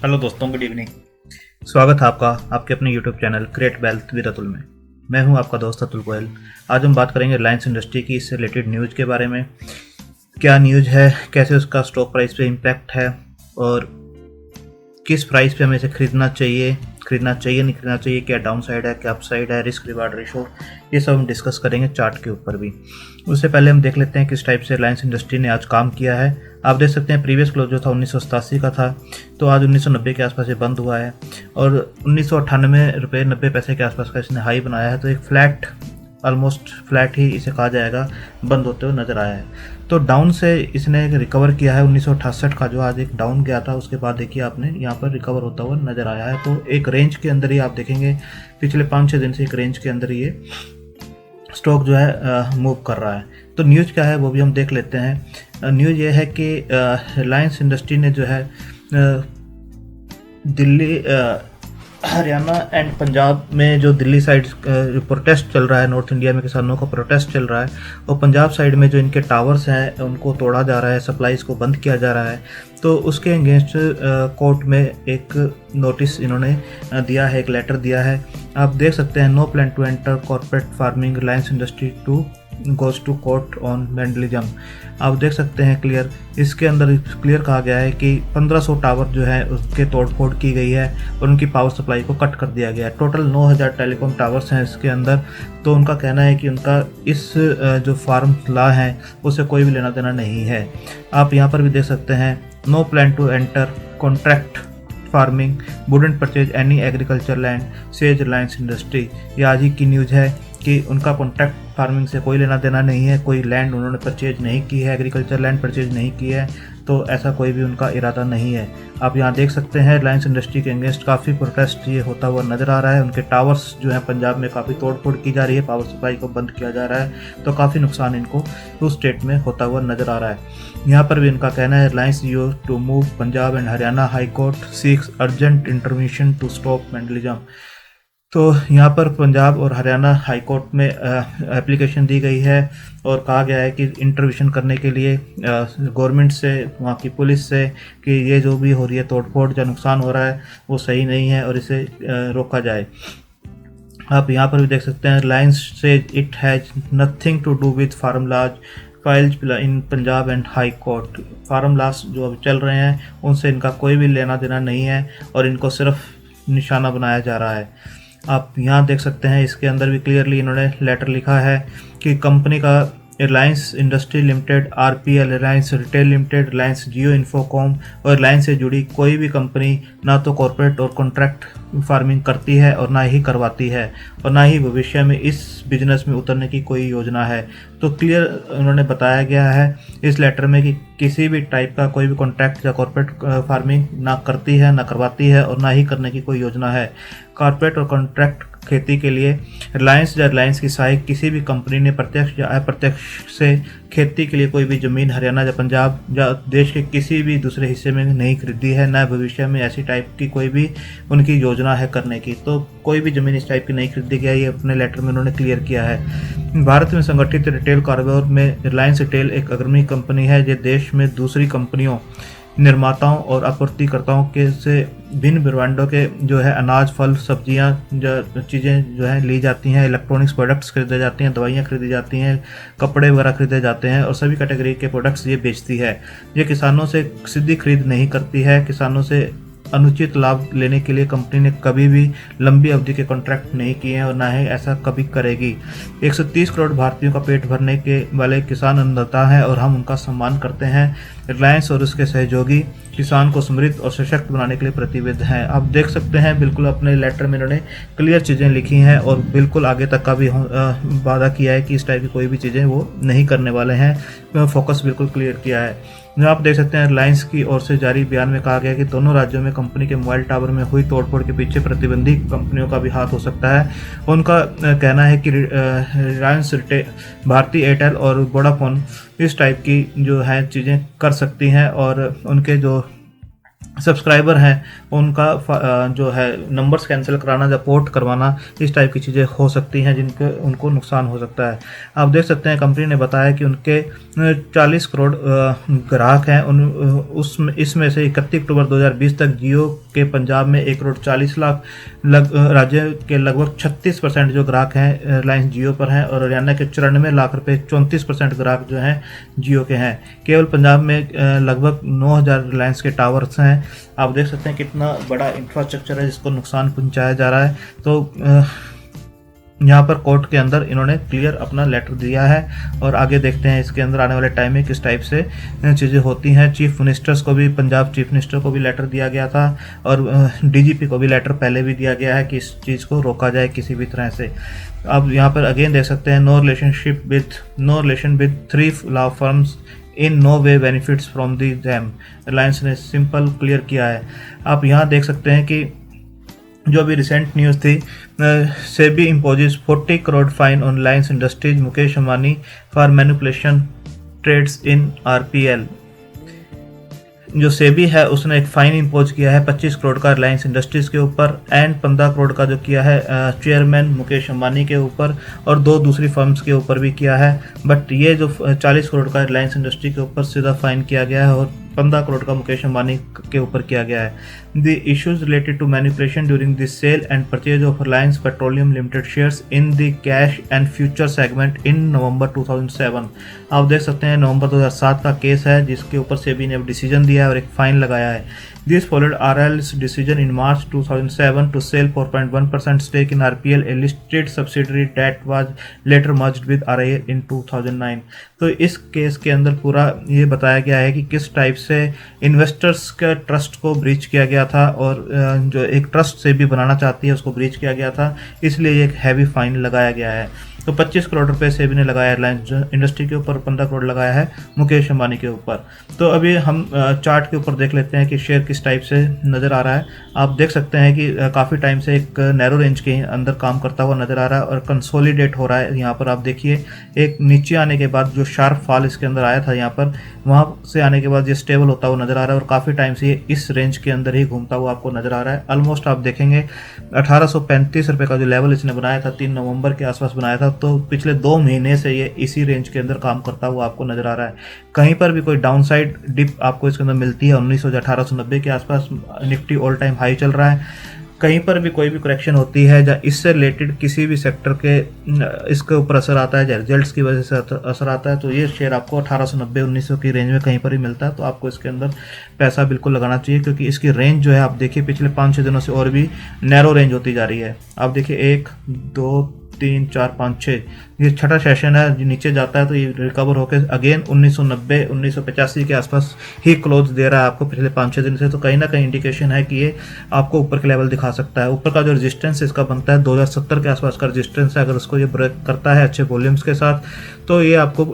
Hello दोस्तों, good evening. स्वागत है आपका आपके अपने YouTube channel create wealth with Atul में। मैं हूं आपका दोस्त अतुल गोयल। आज हम बात करेंगे रिलायंस इंडस्ट्री की इससे रिलेटेड न्यूज़ के बारे में। क्या न्यूज़ है, कैसे उसका स्टॉक प्राइस पे इम्पैक्ट है और किस प्राइस पे हमें इसे खरीदना चाहिए नहीं खरीदना चाहिए, क्या डाउन साइड है, क्या अप साइड है, रिस्क रिवार्ड रेशो, ये सब हम डिस्कस करेंगे चार्ट के ऊपर भी। उससे पहले हम देख लेते हैं किस टाइप से रिलायंस इंडस्ट्री ने आज काम किया है। आप देख सकते हैं प्रीवियस क्लोज जो था 1987 का था, तो आज 1990 के आसपास ये बंद हुआ है और 1998 रुपये 90 पैसे के आसपास का इसने हाई बनाया है। तो एक फ्लैट, ऑलमोस्ट फ्लैट ही इसे कहा जाएगा, बंद होते हुए नज़र आया है। तो डाउन से इसने रिकवर किया है 1968 का जो आज एक डाउन गया था, उसके बाद देखिए आपने यहाँ पर रिकवर होता हुआ नज़र आया है। तो एक रेंज के अंदर ही आप देखेंगे पिछले 5-6 दिन से एक रेंज के अंदर ये स्टॉक जो है मूव कर रहा है। तो न्यूज़ क्या है वो भी हम देख लेते हैं। न्यूज़ ये है कि रिलायंस इंडस्ट्री ने जो है दिल्ली, हरियाणा एंड पंजाब में जो दिल्ली साइड प्रोटेस्ट चल रहा है, नॉर्थ इंडिया में किसानों का प्रोटेस्ट चल रहा है, और पंजाब साइड में जो इनके टावर्स हैं उनको तोड़ा जा रहा है, सप्लाईज को बंद किया जा रहा है। तो उसके अगेंस्ट कोर्ट में एक नोटिस इन्होंने दिया है, एक लेटर दिया है। आप देख सकते हैं, no plan to enter corporate farming Reliance industry to goes to court on vandalism. आप देख सकते हैं क्लियर, इसके अंदर क्लियर कहा गया है कि 1500 टावर जो है उसके तोड़फोड़ की गई है और उनकी पावर सप्लाई को कट कर दिया गया है। टोटल 9000 टेलीकॉम टावर्स हैं इसके अंदर। तो उनका कहना है कि उनका इस जो फार्म लॉ है उससे कोई भी लेना देना नहीं है। आप यहाँ पर भी देख सकते हैं, no plan to enter contract farming, wouldn't purchase any agriculture land, says Reliance industry. ये आज ही की न्यूज़ है कि उनका कॉन्ट्रैक्ट फार्मिंग से कोई लेना देना नहीं है, कोई लैंड उन्होंने परचेज नहीं की है, एग्रीकल्चर लैंड परचेज नहीं की है, तो ऐसा कोई भी उनका इरादा नहीं है। आप यहाँ देख सकते हैं रिलायंस इंडस्ट्री के अगेंस्ट काफ़ी प्रोटेस्ट ये होता हुआ नज़र आ रहा है। उनके टावर्स जो हैं पंजाब में काफ़ी तोड़फोड़ की जा रही है, पावर सप्लाई को बंद किया जा रहा है, तो काफ़ी नुकसान इनको उस स्टेट में होता हुआ नज़र आ रहा है। यहाँ पर भी इनका कहना है, Reliance you to move Punjab and Haryana high court seeks urgent intervention to stop vandalism. तो यहाँ पर पंजाब और हरियाणा हाई कोर्ट में एप्लीकेशन दी गई है और कहा गया है कि इंटरवेंशन करने के लिए गवर्नमेंट से, वहाँ की पुलिस से, कि ये जो भी हो रही है तोड़फोड़, जो नुकसान हो रहा है वो सही नहीं है और इसे रोका जाए। आप यहाँ पर भी देख सकते हैं, रिलायंस से it has nothing to do with farm laws filed in Punjab and high court. Farm laws जो अभी चल रहे हैं उनसे इनका कोई भी लेना देना नहीं है और इनको सिर्फ निशाना बनाया जा रहा है। आप यहाँ देख सकते हैं, इसके अंदर भी क्लियरली इन्होंने लेटर लिखा है कि कंपनी का Reliance industry limited, RPL, Reliance retail limited, Reliance Jio Infocom और रिलायंस से जुड़ी कोई भी कंपनी ना तो कॉर्पोरेट और कॉन्ट्रैक्ट फार्मिंग करती है और ना ही करवाती है और ना ही भविष्य में इस बिजनेस में उतरने की कोई योजना है। तो क्लियर उन्होंने बताया गया है इस लेटर में कि किसी भी टाइप का कोई भी कॉन्ट्रैक्ट या कॉर्पोरेट फार्मिंग ना करती है, ना करवाती है और ना ही करने की कोई योजना है। कॉर्पोरेट और कॉन्ट्रैक्ट खेती के लिए रिलायंस या रिलायंस की सहायक किसी भी कंपनी ने प्रत्यक्ष या अप्रत्यक्ष से खेती के लिए कोई भी ज़मीन हरियाणा या पंजाब या देश के किसी भी दूसरे हिस्से में नहीं खरीदी है, न भविष्य में ऐसी टाइप की कोई भी उनकी योजना है करने की। तो कोई भी ज़मीन इस टाइप की नहीं खरीदी गई, ये अपने लेटर में उन्होंने क्लियर किया है। भारत में संगठित रिटेल कारोबार में रिलायंस रिटेल एक अग्रणी कंपनी है जो देश में दूसरी कंपनियों, निर्माताओं और आपूर्तिकर्ताओं के से भिन्न ब्रांडों के जो है अनाज, फल, सब्जियां, जो चीज़ें जो है ली जाती हैं, इलेक्ट्रॉनिक्स प्रोडक्ट्स खरीदे जाती हैं, दवाइयां खरीदी जाती हैं, कपड़े वगैरह खरीदे जाते हैं और सभी कैटेगरी के प्रोडक्ट्स ये बेचती है। ये किसानों से सीधी खरीद नहीं करती है। किसानों से अनुचित लाभ लेने के लिए कंपनी ने कभी भी लंबी अवधि के कॉन्ट्रैक्ट नहीं किए हैं और ना ही ऐसा कभी करेगी। 130 करोड़ भारतीयों का पेट भरने के वाले किसान अन्नदाता हैं और हम उनका सम्मान करते हैं। रिलायंस और उसके सहयोगी किसान को समृद्ध और सशक्त बनाने के लिए प्रतिबद्ध हैं। आप देख सकते हैं बिल्कुल अपने लेटर में इन्होंने क्लियर चीज़ें लिखी हैं और बिल्कुल आगे तक का भी वादा किया है कि इस टाइप की कोई भी चीज़ें वो नहीं करने वाले हैं। फोकस बिल्कुल क्लियर किया है। जो आप देख सकते हैं, रिलायंस की ओर से जारी बयान में कहा गया कि दोनों राज्यों में कंपनी के मोबाइल टावर में हुई तोड़फोड़ के पीछे प्रतिबंधित कंपनियों का भी हाथ हो सकता है। उनका कहना है कि रिलायंस भारती एयरटेल और वोडाफोन इस टाइप की जो है चीज़ें कर सकती हैं और उनके जो सब्सक्राइबर हैं उनका जो है नंबर्स कैंसिल कराना या पोर्ट करवाना, इस टाइप की चीज़ें हो सकती हैं जिनको उनको नुकसान हो सकता है। आप देख सकते हैं कंपनी ने बताया कि उनके 40 करोड़ ग्राहक हैं, उसमें इसमें से 31 अक्टूबर 2020 तक जियो के पंजाब में 1 करोड़ 40 लाख राज्य के लगभग 36% जो ग्राहक हैं रिलायंस जियो पर हैं, और हरियाणा के 94 लाख रुपए 34% ग्राहक जो हैं जियो के हैं। केवल पंजाब में लगभग 9000 रिलायंस के टावर्स हैं। आप देख सकते हैं कितना बड़ा इंफ्रास्ट्रक्चर है जिसको नुकसान पहुंचाया जा रहा है। तो यहाँ पर कोर्ट के अंदर इन्होंने क्लियर अपना लेटर दिया है, और आगे देखते हैं इसके अंदर आने वाले टाइम में किस टाइप से चीज़ें होती हैं। चीफ मिनिस्टर्स को भी, पंजाब चीफ मिनिस्टर को भी लेटर दिया गया था, और डीजीपी को भी लेटर पहले भी दिया गया है कि इस चीज़ को रोका जाए किसी भी तरह से। अब यहाँ पर अगेन देख सकते हैं no relation with 3 law firms in no way benefits from the them. Reliance ने सिंपल क्लियर किया है। आप यहाँ देख सकते हैं कि जो अभी रिसेंट न्यूज़ थी, SEBI imposes 40 crore fine on Reliance industries Mukesh Ambani for manipulation trades in RPL. जो सेबी है उसने एक फ़ाइन इम्पोज किया है 25 करोड़ का रिलायंस इंडस्ट्रीज़ के ऊपर, एंड 15 करोड़ का जो किया है चेयरमैन मुकेश अंबानी के ऊपर, और 2 दूसरी फर्म्स के ऊपर भी किया है। बट ये जो 40 करोड़ का रिलायंस इंडस्ट्री के ऊपर सीधा फ़ाइन किया गया है, और 15 करोड़ का मुकेश अंबानी के ऊपर किया गया है। The issues related to manipulation during the sale and purchase of Reliance petroleum limited shares in the cash and future segment in November 2007। आप देख सकते हैं नवंबर 2007 का केस है जिसके ऊपर सेबी ने अब डिसीजन दिया है और एक फाइन लगाया है। This followed RL's decision in March 2007 to sell 4.1% stake in RPL, a listed subsidiary that was later merged with RIL in 2009। तो इस केस के अंदर पूरा ये बताया गया है कि किस टाइप से इन्वेस्टर्स के ट्रस्ट को ब्रीच किया गया था, और जो एक ट्रस्ट से भी बनाना चाहती है उसको ब्रीच किया गया था, इसलिए एक हैवी फाइन लगाया गया है। तो 25 करोड़ रुपए सेबी ने लगाया रिलायंस इंडस्ट्री के ऊपर, 15 करोड़ लगाया है मुकेश अंबानी के ऊपर। तो अभी हम चार्ट के ऊपर देख लेते हैं कि शेयर किस टाइप से नज़र आ रहा है। आप देख सकते हैं कि काफ़ी टाइम से एक नैरो रेंज के अंदर काम करता हुआ नज़र आ रहा है और कंसोलिडेट हो रहा है। यहाँ पर आप देखिए एक नीचे आने के बाद जो शार्प फॉल इसके अंदर आया था यहाँ पर, वहाँ से आने के बाद ये स्टेबल होता हुआ नज़र आ रहा है, और काफ़ी टाइम से ये इस रेंज के अंदर ही घूमता हुआ आपको नज़र आ रहा है। ऑलमोस्ट आप देखेंगे 1835 रुपये का जो लेवल इसने बनाया था 3 नवंबर के आसपास बनाया था, तो पिछले 2 महीने से ये इसी रेंज के अंदर काम करता हुआ आपको नज़र आ रहा है। कहीं पर भी कोई डाउनसाइड डिप आपको इसके अंदर मिलती है 1890 के आसपास, निफ्टी ऑल टाइम हाई चल रहा है। कहीं पर भी कोई भी करेक्शन होती है या इससे रिलेटेड किसी भी सेक्टर के इसके ऊपर असर आता है या रिजल्ट्स की वजह से असर आता है, तो ये शेयर आपको 1890-1900 की रेंज में कहीं पर भी मिलता है, तो आपको इसके अंदर पैसा बिल्कुल लगाना चाहिए, क्योंकि इसकी रेंज जो है आप देखिए पिछले 5-6 दिनों से और भी नैरो रेंज होती जा रही है। आप देखिए 1 2 3 4 5 6 ये छठा सेशन है, जो नीचे जाता है तो ये रिकवर होकर अगेन 1990-1985 के आसपास ही क्लोज दे रहा है आपको पिछले 5-6 दिन से। तो कहीं ना कहीं इंडिकेशन है कि ये आपको ऊपर के लेवल दिखा सकता है। ऊपर का जो रेजिस्टेंस इसका बनता है 2070 के आसपास का रेजिस्टेंस है, अगर उसको ये ब्रेक करता है अच्छे वॉल्यूम्स के साथ तो ये आपको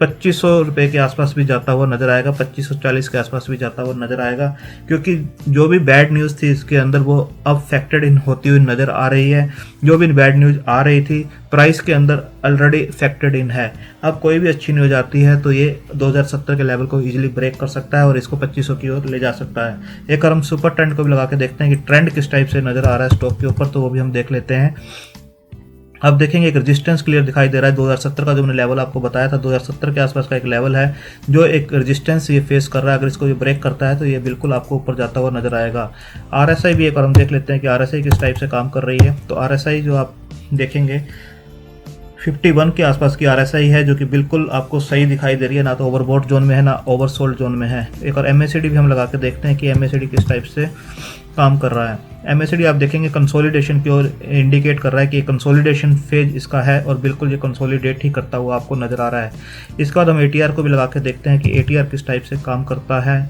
2500 रुपये के आसपास भी जाता हुआ नजर आएगा, 2540 के आसपास भी जाता हुआ नजर आएगा, क्योंकि जो भी बैड न्यूज़ थी इसके अंदर वो अब फैक्टर्ड इन होती हुई नज़र आ रही है। जो भी बैड न्यूज़ आ रही थी प्राइस के अंदर ऑलरेडी फैक्टर्ड इन है। अब कोई भी अच्छी न्यूज़ आती है तो ये 2070 के लेवल को इजीली ब्रेक कर सकता है और इसको 2500 की ओर ले जा सकता है। एक और हम सुपर ट्रेंड को भी लगा के देखते हैं कि ट्रेंड किस टाइप से नज़र आ रहा है स्टॉक के ऊपर, तो वो भी हम देख लेते हैं। अब देखेंगे एक रेजिस्टेंस क्लियर दिखाई दे रहा है 2070 का, जो मैंने लेवल आपको बताया था 2070 के आसपास का एक लेवल है जो एक रेजिस्टेंस ये फेस कर रहा है। अगर इसको ये ब्रेक करता है तो ये बिल्कुल आपको ऊपर जाता हुआ नजर आएगा। RSI भी एक बार हम देख लेते हैं कि RSI किस टाइप से काम कर रही है। तो RSI जो आप देखेंगे 51 के आसपास की RSI है, जो कि बिल्कुल आपको सही दिखाई दे रही है, ना तो ओवरबॉट जोन में है ना ओवरसोल्ड जोन में है। एक और MACD भी हम लगा के देखते हैं कि MACD किस टाइप से काम कर रहा है। MACD आप देखेंगे कंसोलिडेशन की ओर इंडिकेट कर रहा है कि कंसोलिडेशन फेज इसका है और बिल्कुल ये कंसोलिडेट ही करता हुआ आपको नज़र आ रहा है। इसके बाद हम ATR को भी लगा के देखते हैं कि ATR किस टाइप से काम करता है।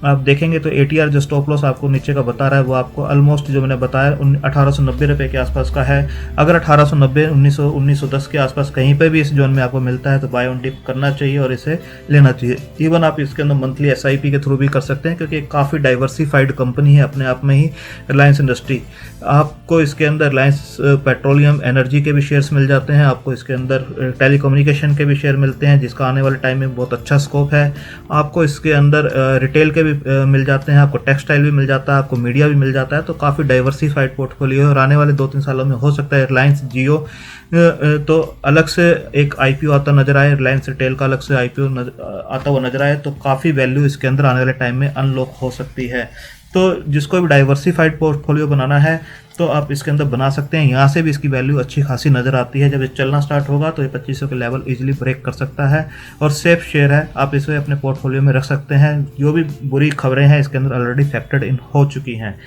आप देखेंगे तो ATR जो स्टॉप लॉस आपको नीचे का बता रहा है वो आपको ऑलमोस्ट जो मैंने बताया 1890 रुपये के आसपास का है। अगर 1890 1910 के आसपास कहीं पे भी इस जोन में आपको मिलता है तो बाय ऑन डिप करना चाहिए और इसे लेना चाहिए। इवन आप इसके अंदर मंथली SIP के थ्रू भी कर सकते हैं, क्योंकि काफ़ी डाइवर्सिफाइड कंपनी है अपने आप में ही रिलायंस इंडस्ट्री। आपको इसके अंदर रिलायंस पेट्रोलियम एनर्जी के भी शेयर्स मिल जाते हैं, आपको इसके अंदर टेलीकम्युनिकेशन के भी शेयर मिलते हैं जिसका आने वाले टाइम में बहुत अच्छा स्कोप है। आपको इसके अंदर रिटेल के भी मिल जाते हैं, आपको टेक्सटाइल भी मिल जाता है, आपको मीडिया भी मिल जाता है। तो काफ़ी डाइवर्सिफाइड पोर्टफोलियो है और आने वाले 2-3 सालों में हो सकता है रिलायंस जियो तो अलग से एक आईपीओ आता नजर आए, रिलायंस रिटेल का अलग से आईपीओ आता हुआ नजर आए, तो काफ़ी वैल्यू इसके अंदर आने वाले टाइम में अनलॉक हो सकती है। तो जिसको भी डाइवर्सिफाइड पोर्टफोलियो बनाना है तो आप इसके अंदर बना सकते हैं। यहाँ से भी इसकी वैल्यू अच्छी खासी नज़र आती है। जब ये चलना स्टार्ट होगा तो ये 2500 के लेवल इजीली ब्रेक कर सकता है और सेफ शेयर है, आप इसे अपने पोर्टफोलियो में रख सकते हैं। जो भी बुरी खबरें हैं इसके अंदर ऑलरेडी फैक्टर्ड इन हो चुकी हैं।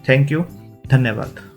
थैंक यू, धन्यवाद।